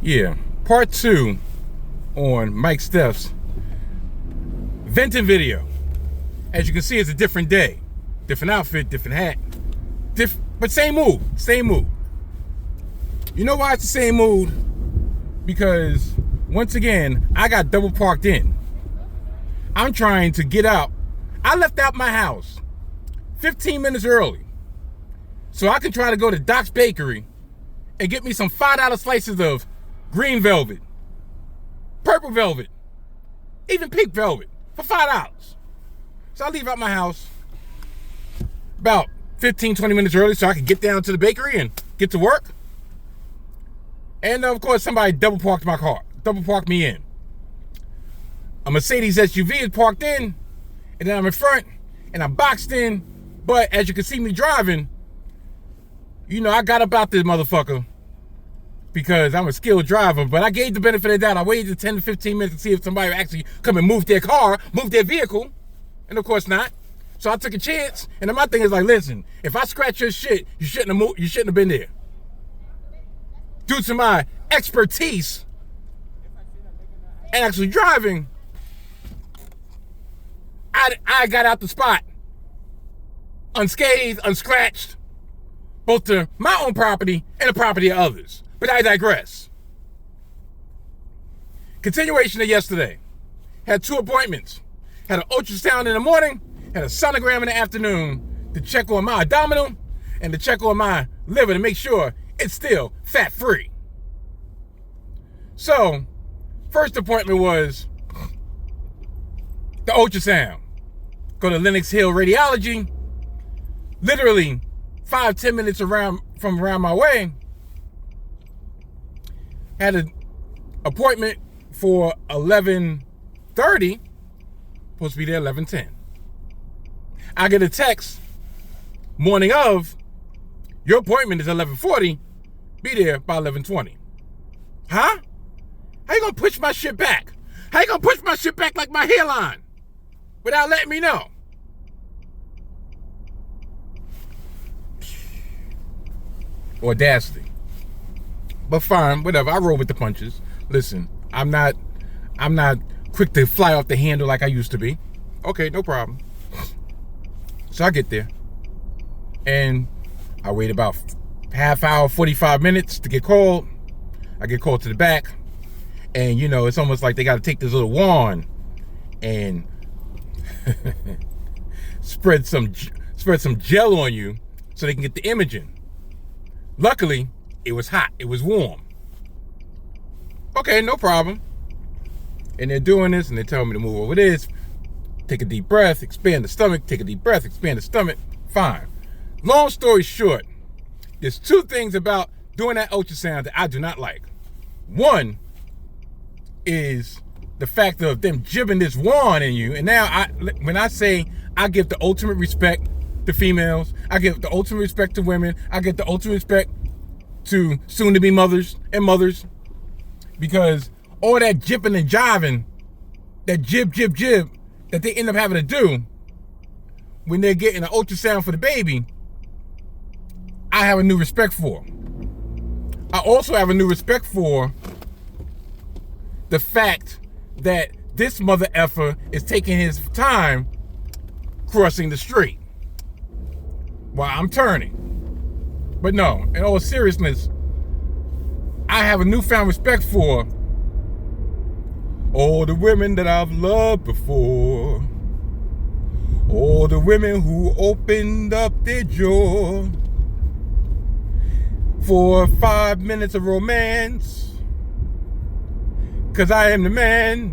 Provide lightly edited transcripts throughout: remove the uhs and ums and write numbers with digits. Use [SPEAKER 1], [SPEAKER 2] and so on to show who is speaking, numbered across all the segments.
[SPEAKER 1] Yeah, part 2 on Mike Steph's venting video. As you can see, it's a different day. Different outfit, different hat. But same mood, same mood. You know why it's the same mood? Because, once again, I got double parked in. I'm trying to get out. I left out my house 15 minutes early so I can try to go to Doc's Bakery and get me some $5 slices of green velvet, purple velvet, even pink velvet for $5. So I leave out my house about 15, 20 minutes early so I can get down to the bakery and get to work. And of course, somebody double parked my car, double parked me in. A Mercedes SUV is parked in, and then I'm in front, and I'm boxed in. But as you can see me driving, you know, I got about this motherfucker because I'm a skilled driver, but I gave the benefit of the doubt. I waited 10 to 15 minutes to see if somebody would actually come and move their car, move their vehicle, and of course not. So I took a chance, and then my thing is like, listen, if I scratch your shit, you shouldn't have been there. Due to my expertise and actually driving, I got out the spot unscathed, unscratched, both to my own property and the property of others. But I digress. Continuation of yesterday. Had 2 appointments. Had an ultrasound in the morning, had a sonogram in the afternoon to check on my abdominal and to check on my liver to make sure it's still fat-free. So, first appointment was the ultrasound. Go to Lenox Hill Radiology. Literally 5-10 minutes from around my way. Had an appointment for 11:30. Supposed to be there 11:10. I get a text morning of, your appointment is 11:40. Be there by 11:20. Huh? How you gonna push my shit back? How you gonna push my shit back like my hairline without letting me know? Audacity. But fine, whatever. I roll with the punches. Listen, I'm not quick to fly off the handle like I used to be. Okay, no problem. So I get there, and I wait about half hour, 45 minutes to get called. I get called to the back, and you know, it's almost like they got to take this little wand and spread some gel on you so they can get the imaging. Luckily, it was hot. It was warm. Okay, no problem. And they're doing this, and they're telling me to move over this. Take a deep breath, expand the stomach. Take a deep breath, expand the stomach. Fine. Long story short, there's 2 things about doing that ultrasound that I do not like. One is the fact of them jibbing this wand in you. And now, when I say I give the ultimate respect to females, I give the ultimate respect to women, I give the ultimate respect to soon-to-be mothers and mothers, because all that jipping and jiving, that jib that they end up having to do when they're getting an ultrasound for the baby, I have a new respect for. I also have a new respect for the fact that this mother effer is taking his time crossing the street while I'm turning. But no, in all seriousness, I have a newfound respect for all the women that I've loved before. All the women who opened up their jaw for 5 minutes of romance. 'Cause I am the man.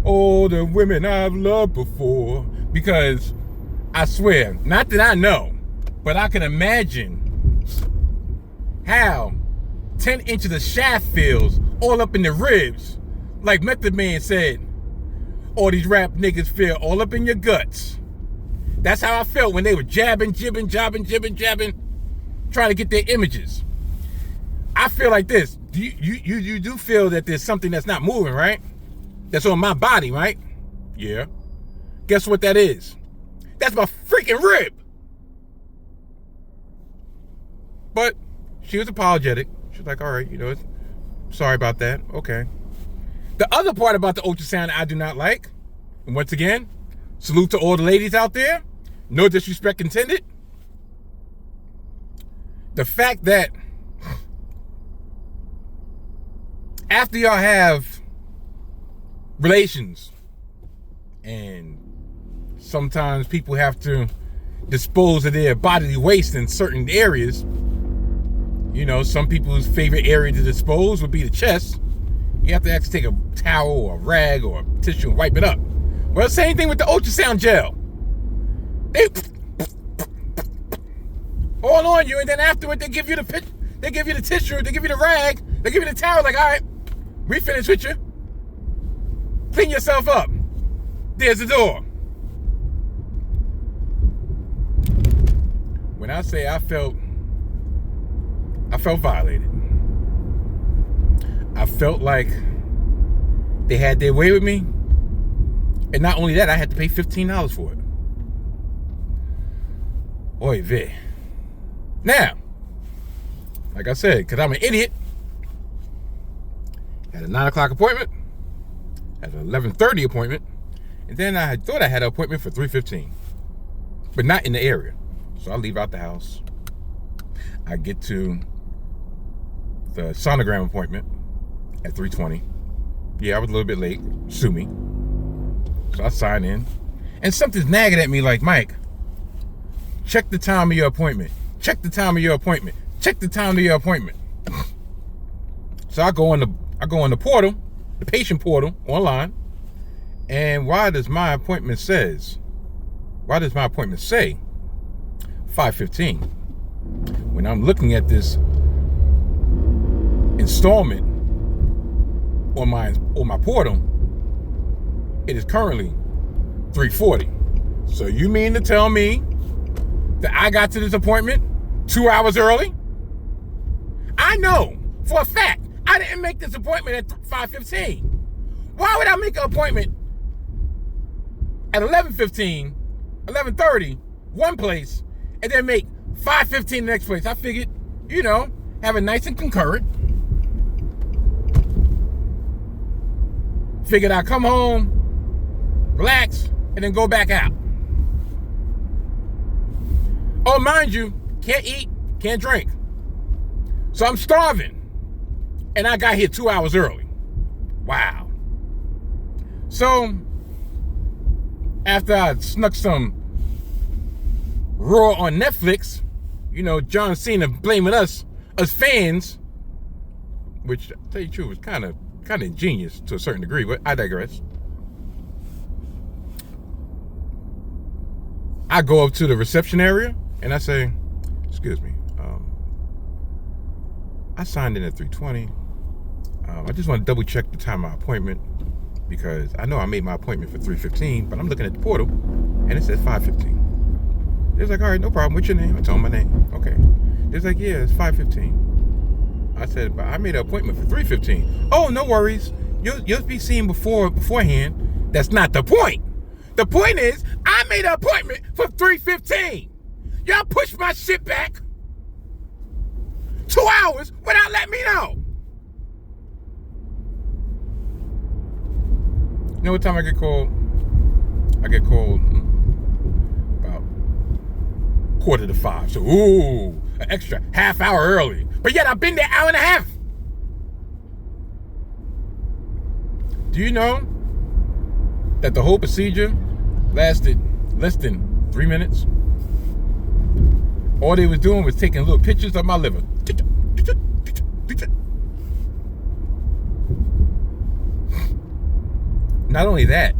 [SPEAKER 1] All the women I've loved before. Because I swear, not that I know, but I can imagine how 10 inches of shaft feels all up in the ribs. Like Method Man said, all these rap niggas feel all up in your guts. That's how I felt when they were jabbing, jibbing, trying to get their images. I feel like this. You do feel that there's something that's not moving, right? That's on my body, right? Yeah. Guess what that is? That's my freaking rib. But she was apologetic. She's like, all right, you know, Sorry about that. Okay. The other part about the ultrasound I do not like, and once again, salute to all the ladies out there, no disrespect intended. The fact that after y'all have relations, and sometimes people have to dispose of their bodily waste in certain areas. You know, some people's favorite area to dispose would be the chest. You have to actually take a towel or a rag or a tissue and wipe it up. Well, same thing with the ultrasound gel. They all on you, and then afterward they give you the tissue, they give you the rag, they give you the towel. Like, all right, we finished with you. Clean yourself up. There's the door. When I say I felt violated. I felt like they had their way with me. And not only that, I had to pay $15 for it. Oy vey. Now, like I said, because I'm an idiot, had a 9 o'clock appointment, had an 11:30 appointment, and then I thought I had an appointment for 3:15, but not in the area. So I leave out the house. I get to the sonogram appointment at 3:20. Yeah, I was a little bit late. Sue me. So I sign in. And something's nagging at me like, Mike, check the time of your appointment. Check the time of your appointment. Check the time of your appointment. So I go on the portal, the patient portal online. And why does my appointment say 5:15? When I'm looking at this installment on my portal, it is currently 3:40. So you mean to tell me that I got to this appointment 2 hours early? I know for a fact I didn't make this appointment at 5:15. Why would I make an appointment at 11:15, 11:30, one place, and then make 5:15 the next place? I figured, have it nice and concurrent. Figured I'd come home, relax, and then go back out. Oh, mind you, can't eat, can't drink. So I'm starving. And I got here 2 hours early. Wow. So, after I snuck some Raw on Netflix, John Cena blaming us fans, which, to tell you the truth, was kind of ingenious to a certain degree, but I digress. I go up to the reception area and I say, excuse me, I signed in at 3:20. I just want to double check the time of my appointment because I know I made my appointment for 3:15, but I'm looking at the portal and it says 5:15. They're like, all right, no problem. What's your name? I told them my name. Okay. They're like, yeah, it's 5:15. I said, but I made an appointment for 3:15. Oh, no worries. You'll be seen beforehand. That's not the point. The point is, I made an appointment for 3:15. Y'all pushed my shit back 2 hours without letting me know. You know what time I get called? I get called about 4:45. So, an extra half hour early. But yet I've been there an hour and a half. Do you know that the whole procedure lasted less than 3 minutes? All they was doing was taking little pictures of my liver. Not only that,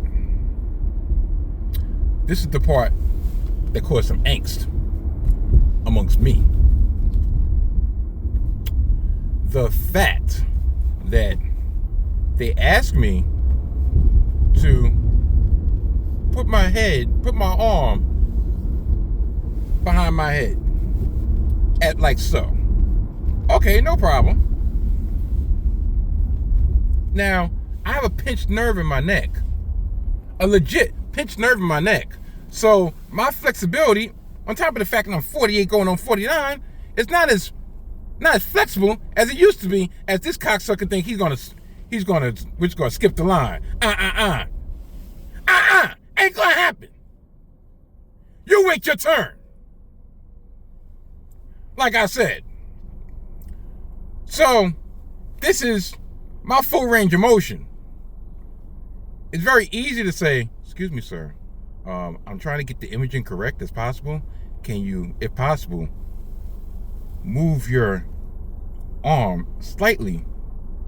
[SPEAKER 1] this is the part that caused some angst amongst me. The fact that they asked me to put my arm behind my head at like so. Okay, no problem. Now, I have a pinched nerve in my neck. A legit pinched nerve in my neck. So my flexibility, on top of the fact that I'm 48 going on 49, it's not as not as flexible as it used to be, as this cocksucker think we're just gonna skip the line. Ain't gonna happen. You wait your turn. Like I said. So, this is my full range of motion. It's very easy to say, excuse me, sir, I'm trying to get the imaging correct as possible. Can you, if possible, move your arm slightly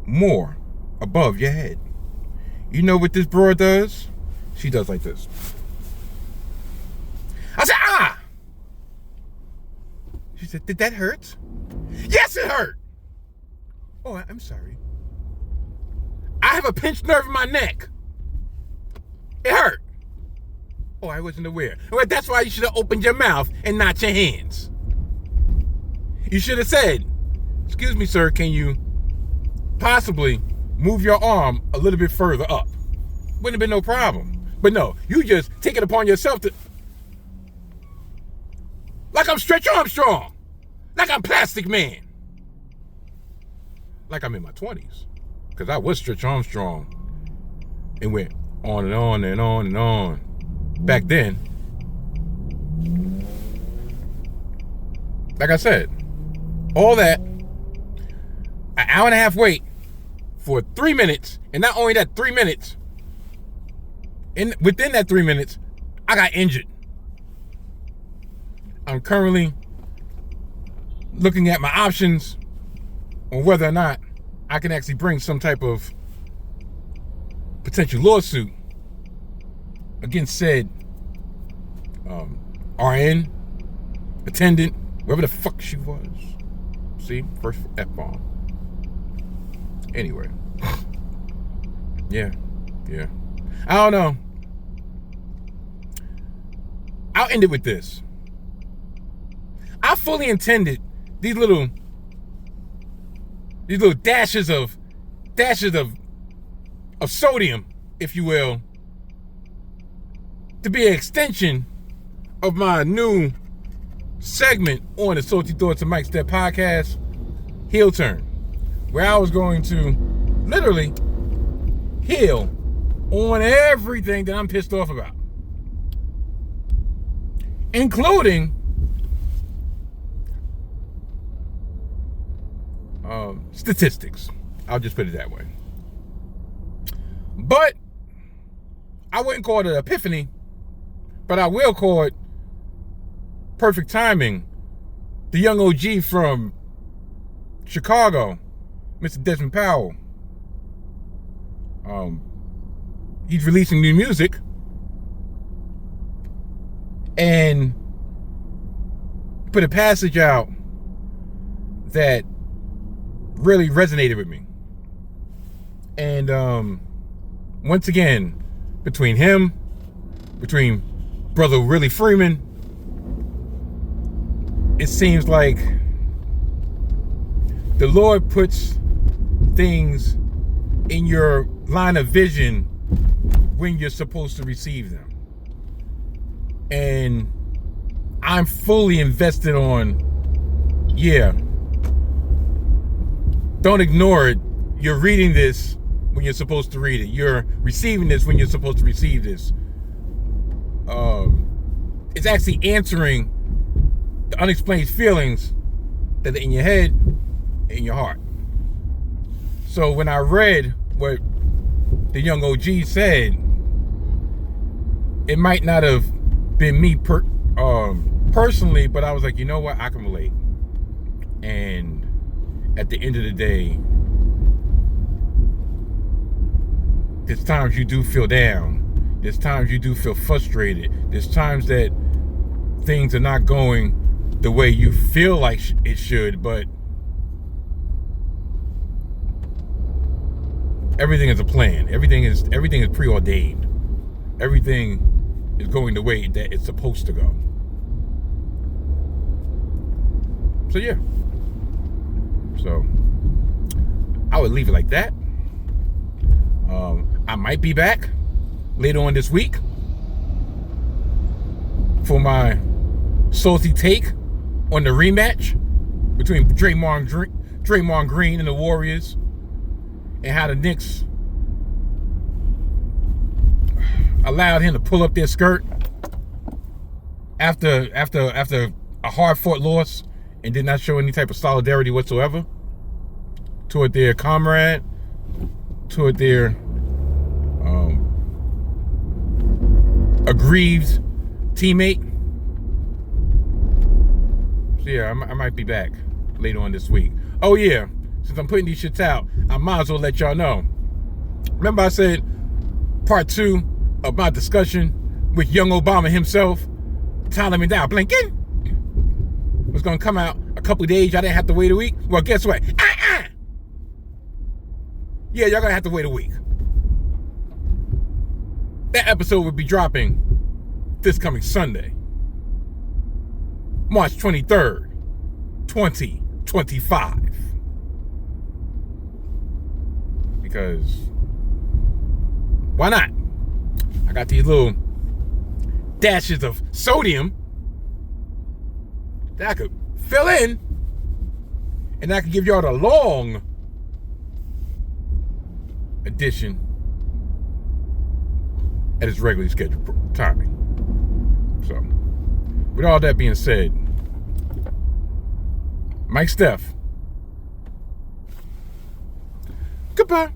[SPEAKER 1] more above your head? You know what this broad does? She does like this. I said, She said, did that hurt? Yes, it hurt. Oh, I'm sorry. I have a pinched nerve in my neck. It hurt. Oh, I wasn't aware. Well, that's why you should have opened your mouth and not your hands. You should have said, excuse me, sir, can you possibly move your arm a little bit further up? Wouldn't have been no problem. But no, you just take it upon yourself to... Like I'm Stretch Armstrong. Like I'm Plastic Man. Like I'm in my 20s. Because I was Stretch Armstrong. And went on and on and on and on. Back then. Like I said, all that, an hour and a half wait for 3 minutes. And not only that, 3 minutes. Within that 3 minutes, I got injured. I'm currently looking at my options on whether or not I can actually bring some type of potential lawsuit against said RN, attendant, whoever the fuck she was. See, first F-bomb. Anyway. Yeah. I don't know. I'll end it with this. I fully intended these little dashes of sodium, if you will, to be an extension of my new segment on the Salty Thoughts of Mike Steph podcast, Heel Turn, where I was going to literally heel on everything that I'm pissed off about, including statistics. I'll just put it that way. But I wouldn't call it an epiphany, but I will call it perfect timing. The young OG from Chicago, Mr. Desmond Powell, he's releasing new music, and put a passage out that really resonated with me. And once again, between brother Willie Freeman, it seems like the Lord puts things in your line of vision when you're supposed to receive them. And I'm fully invested on, don't ignore it. You're reading this when you're supposed to read it. You're receiving this when you're supposed to receive this. It's actually answering the unexplained feelings that are in your head and in your heart. So when I read what the young OG said, it might not have been me personally, but I was like, you know what? I can relate. And at the end of the day, there's times you do feel down. There's times you do feel frustrated. There's times that things are not going the way you feel like it should, but everything is a plan. Everything is preordained. Everything is going the way that it's supposed to go. So yeah. So I would leave it like that. I might be back later on this week for my salty take on the rematch between Draymond Green and the Warriors, and how the Knicks allowed him to pull up their skirt after a hard-fought loss and did not show any type of solidarity whatsoever toward their comrade, toward their aggrieved teammate. So yeah, I might be back later on this week. Oh yeah, since I'm putting these shits out, I might as well let y'all know. Remember I said part 2 of my discussion with young Obama himself, Tyler McDowell Blinken, was gonna come out a couple days. Y'all didn't have to wait a week. Well, guess what? Yeah, y'all gonna have to wait a week. That episode will be dropping this coming Sunday, March 23rd, 2025. Because why not? I got these little dashes of sodium that I could fill in, and I could give y'all the long edition at its regularly scheduled timing. So, with all that being said, Mike Steph, goodbye.